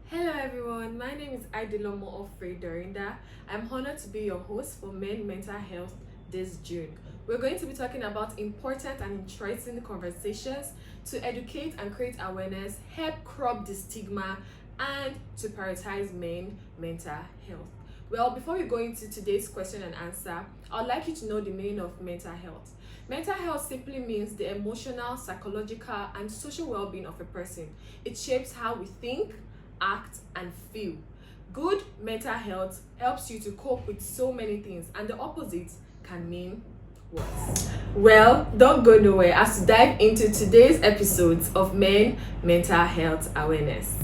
Hello everyone, my name is Aidilomo Ofre Dorinda. I'm honored to be your host for Men Mental Health this June. We're going to be talking about important and interesting conversations to educate and create awareness, help curb the stigma, and to prioritize men mental health. Well, before we go into today's question and answer, I'd like you to know the meaning of mental health. Mental health simply means the emotional, psychological, and social well being of a person. It shapes how we think, act, and feel. Good mental health helps you to cope with so many things, and the opposite can mean worse. Well, don't go nowhere as we dive into today's episodes of Men Mental Health Awareness.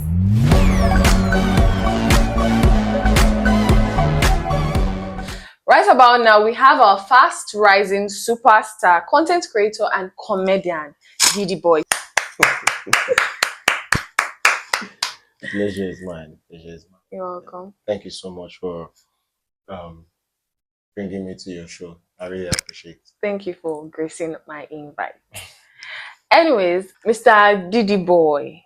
Right about now, we have our fast rising superstar, content creator, and comedian, Didi Boy. Pleasure is mine. Pleasure is mine. You're welcome. Thank you so much for um, bringing me to your show. I really appreciate it. Thank you for gracing my invite. Anyways, Mr. Didi Boy,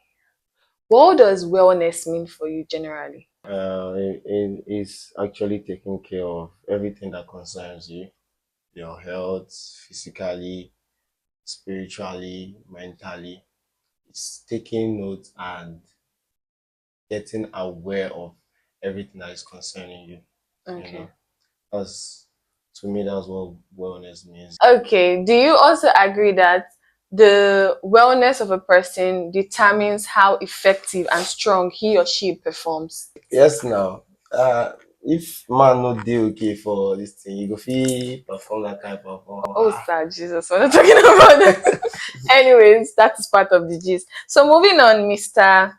what does wellness mean for you generally? It is actually taking care of everything that concerns you, your health, physically, spiritually, mentally. It's taking note and getting aware of everything that is concerning you. Okay. You know, that's to me, that's what wellness means. Okay, do you also agree that the wellness of a person determines how effective and strong he or she performs? Yes, now. If man no dey okay for this thing, you go fit perform that kind of perform. Oh, sir, Jesus, we're not talking about that. Anyways, that is part of the gist. So, moving on, Mr.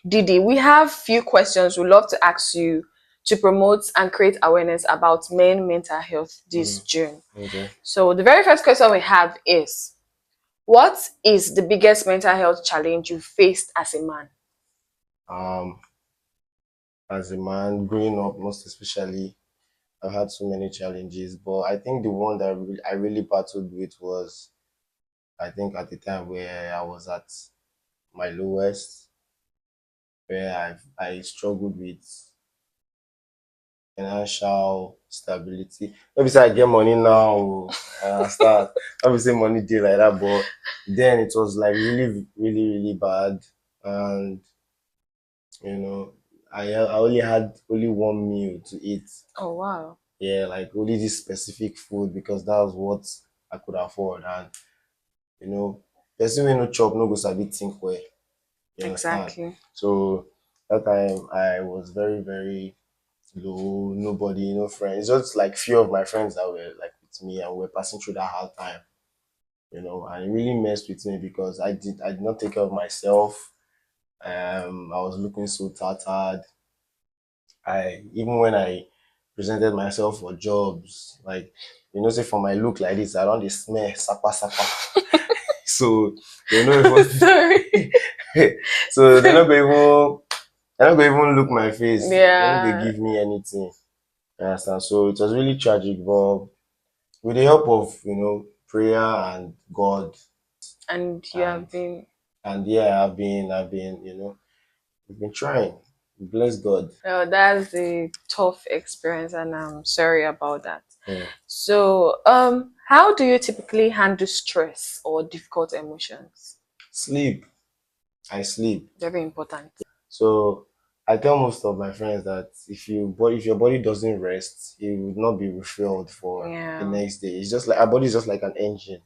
Didi, we have few questions we'd love to ask you to promote and create awareness about men mental health this June. Okay. So, the very first question we have is, what is the biggest mental health challenge you faced as a man? Um, as a man growing up, most especially, I've had so many challenges, but I think the one that I really battled with was, I think at the time where I was at my lowest, where I struggled with financial stability. Obviously, I get money now, I start. Obviously, money day like that, but then it was like really, really, really bad, and you know, I only had only one meal to eat. Oh, wow. Yeah, like only this specific food because that was what I could afford, and you know, person wey no chop no go sabi think well. You understand? Exactly. So that time I was very, very low, nobody, no friends, just like few of my friends that were like with me and we were passing through that hard time, and it really messed with me because I did not take care of myself. I was looking so tattered. I even when I presented myself for jobs, like say for my look like this, I don't dey smell sapa sapa. So they know even Sorry. so they're not gonna even look my face. They're not gonna Yeah. give me anything. You understand? So it was really tragic, but with the help of prayer and God, And you and have been, yeah, we've been trying. Bless God. well, that's a tough experience, and I'm sorry about that. Yeah. So, how do you typically handle stress or difficult emotions? Sleep. I sleep. Very important. So I tell most of my friends that if your body doesn't rest, it would not be refilled for the Yeah, next day. It's just like our body is just like an engine,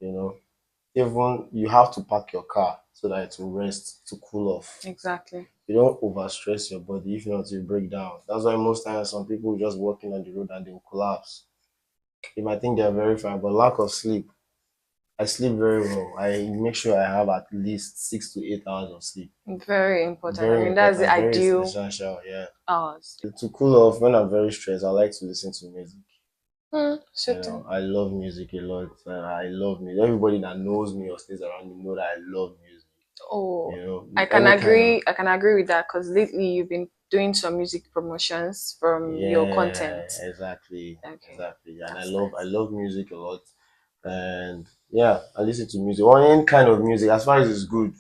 you know. Even you have to park your car so that it will rest to cool off. exactly. You don't overstress your body, if not you break down. That's why most times some people just walking on the road and they will collapse. They might think they're very fine, but lack of sleep. I sleep very well. I make sure I have at least 6 to 8 hours of sleep. Very important. I Very mean, that's the important, very ideal essential. Yeah. hours. To cool off when I'm very stressed, I like to listen to music. Shooting. I love music a lot. I love music. Everybody that knows me or stays around me know that I love music. Oh, Any kind of I can agree with that because lately you've been doing some music promotions from your yeah, content. exactly, Okay, exactly. And that's I nice. love music a lot. And yeah, I listen to music. Or any kind of music, as far as it's good,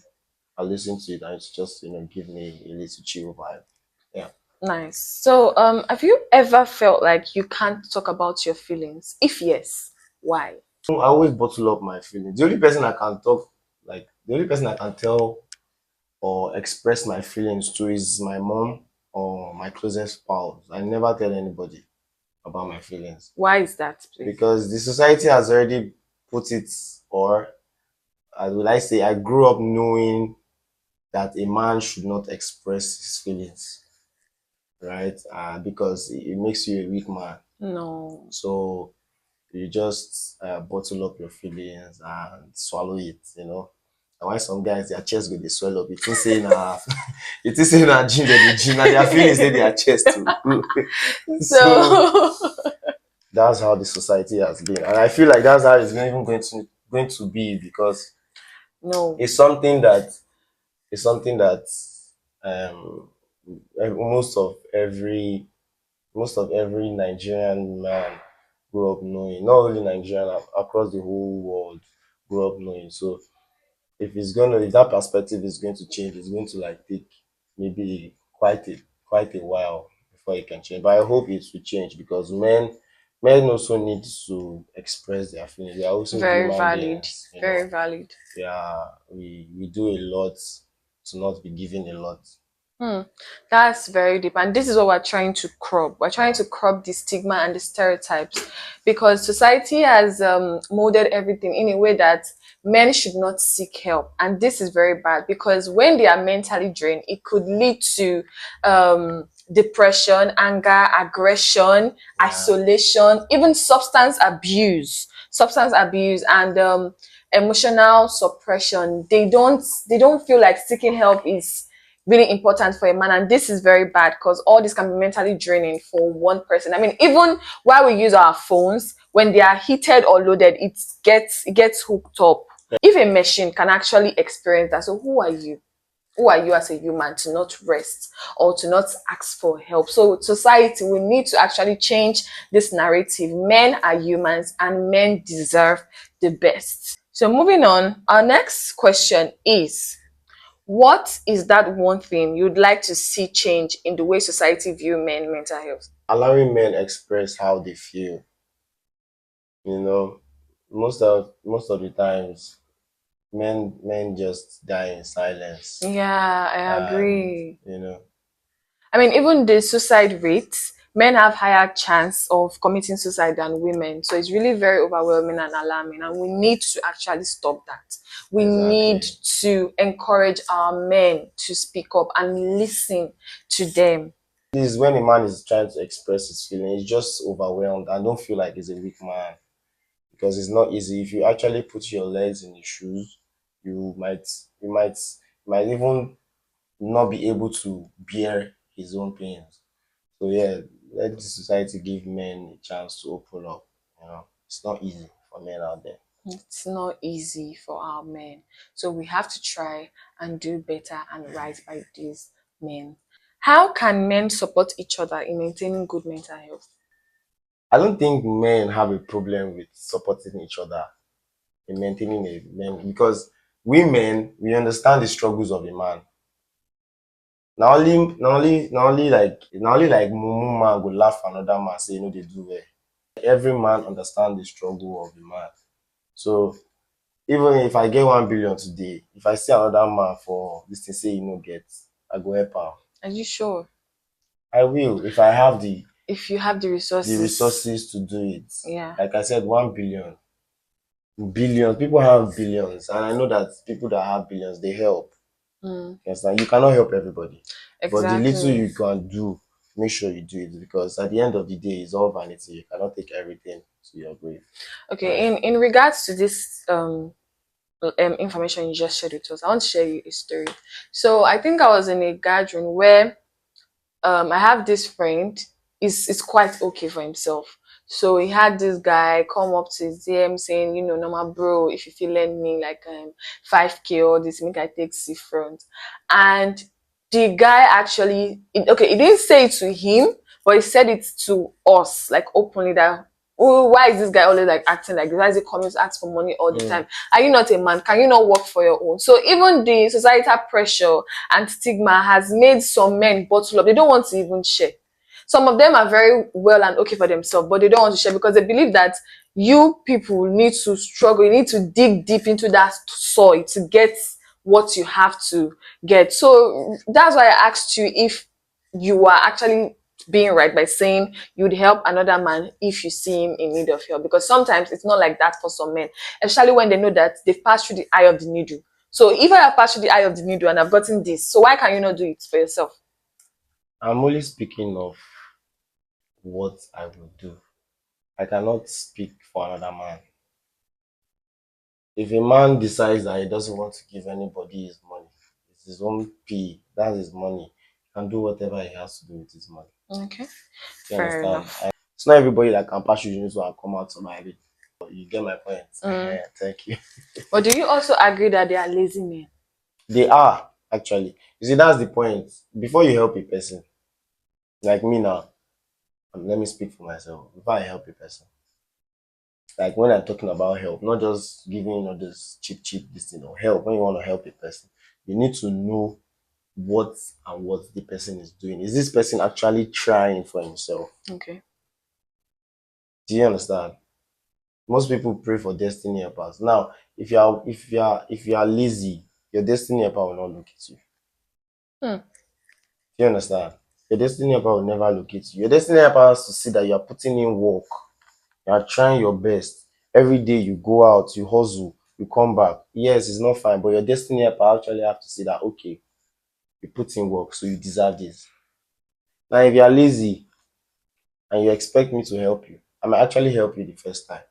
I listen to it and it's just give me a little chill vibe. Yeah. Nice. So, have you ever felt like you can't talk about your feelings? If yes, why? I always bottle up my feelings. The only person I can talk, like the only person I can tell or express my feelings to is my mom or my closest spouse. I never tell anybody about my feelings Why is that, please? because the society has already put it, or as will I say, I grew up knowing that a man should not express his feelings, right? Because it makes you a weak man. No. So you just bottle up your feelings and swallow it. And why some guys their chest go dey swell up, it is saying it is saying gym dem dey gym, na their feelings dey their chest too. So So, that's how the society has been, and I feel like that's how it's even going to be because no. it's something that it's something that um most of every Nigerian man grew up knowing, not only Nigerian, across the whole world grew up knowing. So if that perspective is going to change, it's going to like take maybe quite a while before it can change. But I hope it will change because men also need to express their feelings. They are also Very human valid. beings. Very valid. Yeah, we do a lot to not be given a lot. Hmm. That's very deep. And this is what we're trying to curb. We're trying Yeah. to curb the stigma and the stereotypes because society has molded everything in a way that men should not seek help. And this is very bad because when they are mentally drained, it could lead to depression, anger, aggression, Yeah. isolation, even substance abuse, and emotional suppression. They don't feel like seeking help is really important for a man, and this is very bad because all this can be mentally draining for one person. I mean, even while we use our phones, when they are heated or loaded, it gets hooked up. If a machine can actually experience that, so who are you as a human to not rest or to not ask for help? So society, we need to actually change this narrative. Men are humans and men deserve the best. So moving on, our next question is, what is that one thing you'd like to see change in the way society view men mental health? Allowing men express how they feel. You know, most of the times men just die in silence, Yeah, I and agree. you know I mean, even the suicide rates, men have higher chance of committing suicide than women. So it's really very overwhelming and alarming. And we need to actually stop that. We need exactly. to encourage our men to speak up and listen to them. This when a man is trying to express his feeling, he's just overwhelmed and don't feel like he's a weak man because it's not easy. If you actually put your legs in his shoes, you might you might might even not be able to bear his own pains. So yeah, let the society give men a chance to open up. It's not easy for men out there. It's not easy for our men. So we have to try and do better and right by these men. How can men support each other in maintaining good mental health? I don't think men have a problem with supporting each other in maintaining a man because we understand the struggles of a man. Na only like mumu man go laugh another man say you know they do well. Every man understand the struggle of a man. So even if I get 1 billion today, if I see another man for this thing say you no get, I go help am. Are you sure? I will if I have If you have the the resources, resources to do it. yeah. Like I said, 1 billion. Billions. People have billions, and I know that people that have billions they help. Mm, You understand? You cannot help everybody, but the little exactly. you can do, make sure you do it because at the end of the day, it's all vanity. You cannot take everything to your grave, Okay, right? in regards to this information you just shared with us, I want to share you a story. So I think I was in a gathering where I have this friend is quite okay for himself. So he had this guy come up to his DM saying, normal bro, if you feel lend me like 5K or this, make I take C front. And the guy actually, okay, he didn't say it to him, but he said it to us, like openly that oh, why is this guy always like acting like this? Why is he coming to ask for money all the time? Are you not a man? Can you not work for your own? So even the societal pressure and stigma has made some men bottle up. They don't want to even share. Some of them are very well and okay for themselves, but they don't want to share because they believe that you people need to struggle. You need to dig deep into that soil to get what you have to get. So that's why I asked you if you are actually being right by saying you'd help another man if you see him in need of help, because sometimes it's not like that for some men, especially when they know that they've passed through the eye of the needle. So if I have passed through the eye of the needle and I've gotten this, so why can you not do it for yourself? I'm only speaking of what I would do. I cannot speak for another man. If a man decides that he doesn't want to give anybody his money, it's his own pay, that's his money. He can do whatever he has to do with his money. Okay, Do you fair understand? enough. It's not everybody that can pass you to and come out to my head. You get my point. Thank you. But do you also agree that they are lazy men? They are actually. You see, that's the point. Before you help a person, like me now, let me speak for myself. Before I help a person, like when I'm talking about help, not just giving this cheap this thing or help. When you want to help a person, you need to know what and what the person is doing. Is this person actually trying for himself? Okay. Do you understand? Most people pray for destiny helpers. Now, if you are lazy, your destiny helper will not look at you. Hmm. Do you understand? Your destiny helper will never look at you. Your destiny helper has to see that you are putting in work. You are trying your best. Every day you go out, you hustle, you come back. Yes, it's not fine, but your destiny helper actually have to see that okay, you put in work, so you deserve this. Now, if you are lazy and you expect me to help you, I might actually help you the first time.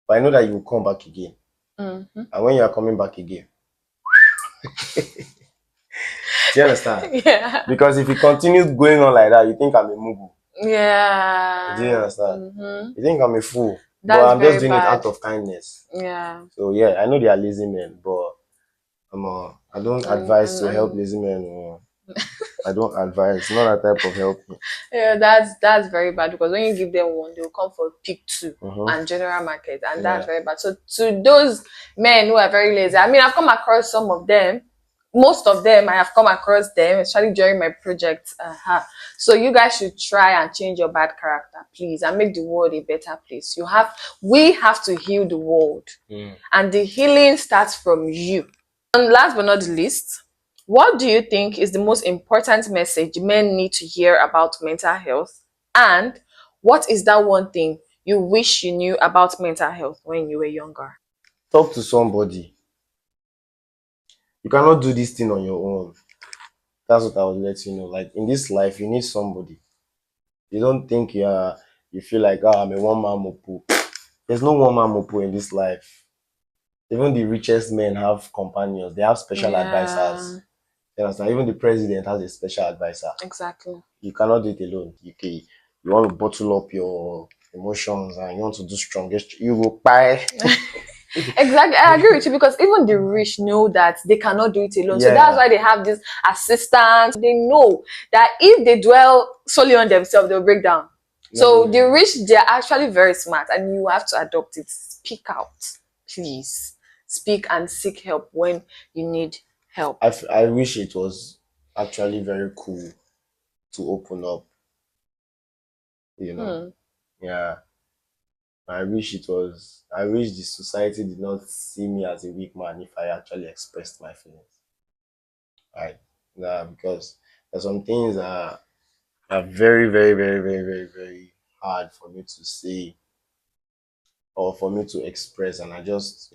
But I know that you will come back again. Mm-hmm. And when you are coming back again, do you understand? Yeah. Because if it continues going on like that, you think I'm a mugu. Do you Yeah. understand? Mm-hmm. You think I'm a fool. But That's I'm just very doing it bad. out of kindness. Yeah. So yeah, I know they are lazy men, but I don't And advise and to help and lazy men. I don't advise. Not that type of helping. yeah, that's very bad because when you give them one, they'll come for pick two Mm-hmm. and general market, and that's Yeah. very bad. So to those men who are very lazy, I mean, I've come across some of them. Most of them, I have come across them, especially during my project. So you guys should try and change your bad character, please, and make the world a better place. We have to heal the world, and the healing starts from you. And last but not the least, what do you think is the most important message men need to hear about mental health? And what is that one thing you wish you knew about mental health when you were younger? Talk to somebody. You cannot do this thing on your own. That's what I would let you know. Like in this life, you need somebody. You don't think you feel like I'm a one man mopo. There's no one man mopo in this life. Even the richest men have companions. They have special Yeah, advisors. You understand? Even the president has a special advisor. exactly. You cannot do it alone. You want to bottle up your emotions and you want to do strongest. You will buy. Exactly, I agree with you because even the rich know that they cannot do it alone. So that's Yeah. why they have this assistants. They know that if they dwell solely on themselves, they'll break down. So the No, rich, they're actually very smart, and you have to adopt it. Speak out, please. Speak and seek help when you need help. I wish it was actually very cool to open up. You know. Hmm. Yeah. I wish it was. I wish the society did not see me as a weak man if I actually expressed my feelings. Right? Yeah, because there's some things that are very, very, very, very, very, very hard for me to say or for me to express, and I just,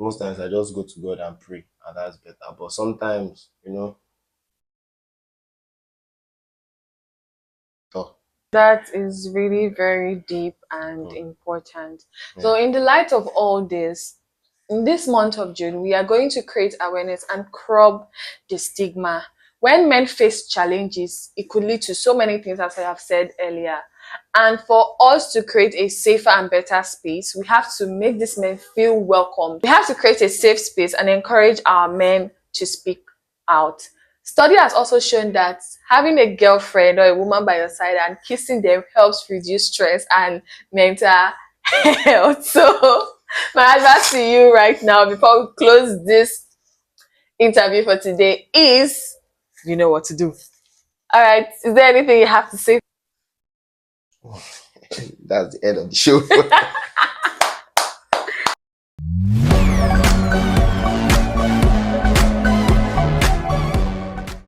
most times I just go to God and pray, and that's better. But sometimes, talk. That is really very deep and Mm, important. So, yeah. in the light of all this, in this month of June, we are going to create awareness and curb the stigma. When men face challenges, it could lead to so many things, as I have said earlier. And for us to create a safer and better space, we have to make these men feel welcome. We have to create a safe space and encourage our men to speak out. Study has also shown that having a girlfriend or a woman by your side and kissing them helps reduce stress and mental health. So, my advice to you right now, before we close this interview for today, is you know what to do. All right. Is there anything you have to say? That's the end of the show.